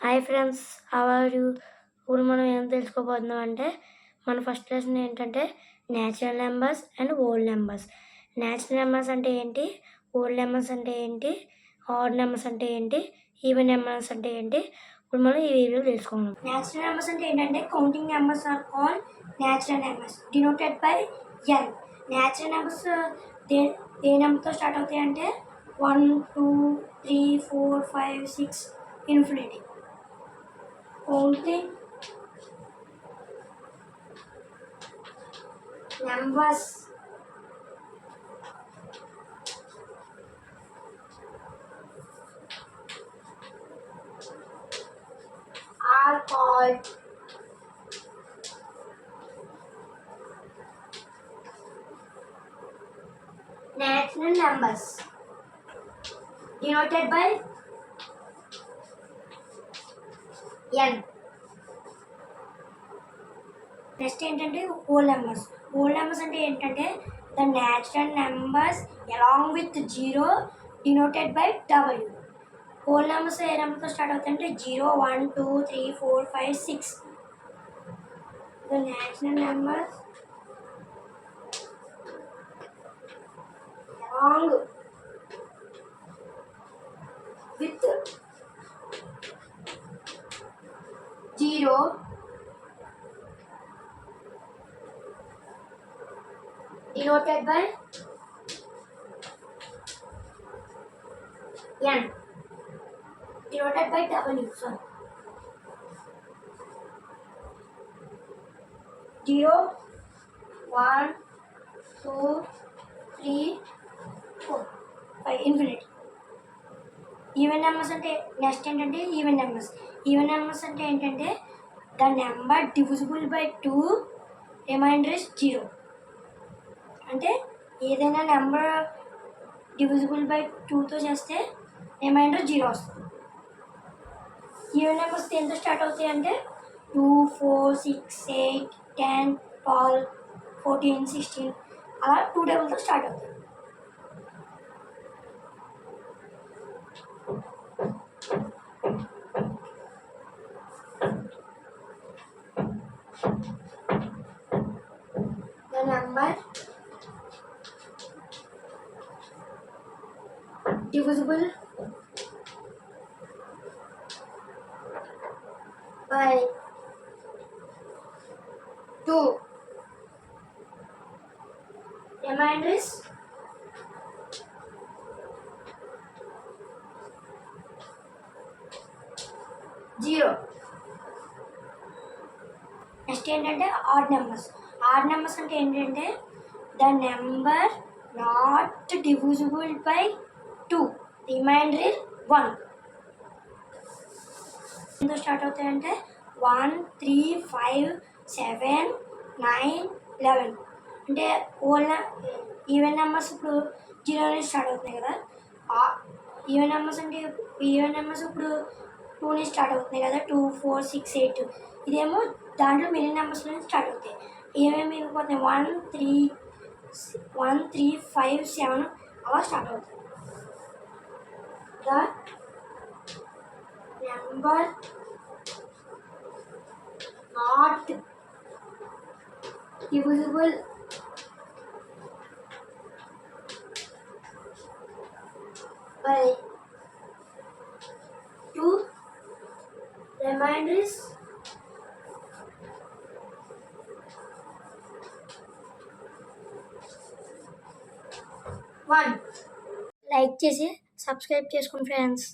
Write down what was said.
Hi friends, how are you? ఇప్పుడు మనం ఏం తెలుసుకోబోతున్నాం అంటే మన ఫస్ట్ లెసన్ ఏంటంటే natural numbers and whole numbers. Natural numbers అంటే ఏంటి, హోల్ నెంబర్స్ అంటే ఏంటి, ఆడ్ నెంబర్స్ అంటే ఏంటి, ఈవెన్ నెంబర్స్ అంటే ఏంటి, ఇప్పుడు మనం ఈ వీడియోలో తెలుసుకుందాం. న్యాచురల్ నెంబర్స్ అంటే ఏంటంటే counting numbers are call natural numbers denoted by N. Natural numbers ఏ నెంబర్తో స్టార్ట్ అవుతాయి అంటే 1, 2, 3, 4, 5, 6 infinity. Counting numbers are called natural numbers denoted by n. Next ఏంటంటే హోల్ నెంబర్స్. హోల్ నెంబర్స్ అంటే ఏంటంటే the natural numbers along with 0 denoted by W. Whole numbers ఏ నెంబర్తో start అవుతాయంటే 0, 1, 2, 3, 4, 5, 6. The natural numbers along with 0 denoted by n denoted by W. Sorry. 0, 1, 2, 3, 4, 5 infinity. Even numbers అంటే next ఏంటంటే even numbers. Even numbers అంటే ఏంటంటే the number divisible by 2 remainder is 0. అంటే ఏదైనా number divisible by 2తో చేస్తే రిమైండర్ 0 వస్తుంది. ఈవెన్ నెంబర్స్ దేంతో స్టార్ట్ అవుతాయి అంటే 2, 4, 6, 8, 10, 12, 14, 16 అలా 2 డబుల్తో స్టార్ట్ అవుతాయి. The number divisible by 2 remainder is 0. Next ఏంటంటే ఆడ్ నెంబర్స్. ఆడ్ నెంబర్స్ అంటే ఏంటంటే the number not divisible by 2 remainder is 1. ఎంతో స్టార్ట్ అవుతాయంటే 1, 3, 5, 7, 9, 11. అంటే ఈవెన్ నెంబర్స్ ఇప్పుడు 0 నుంచి స్టార్ట్ అవుతున్నాయి కదా. ఈవెన్ నెంబర్స్ అంటే ఈవెన్ నెంబర్స్ ఇప్పుడు 2 నుంచి స్టార్ట్ అవుతున్నాయి కదా. 2, 4, 6, 8. ఇదేమో దాంట్లో మిగిలిన నెంబర్స్ నుంచి స్టార్ట్ అవుతాయి. ఏమేమి మిగిలిపోతున్నాయి 1, 3, 5, 7 అలా స్టార్ట్ అవుతాయి. The number not divisible by 2 remainder is 1. Like చేసి సబ్స్క్రైబ్ చేసుకోండి ఫ్రెండ్స్.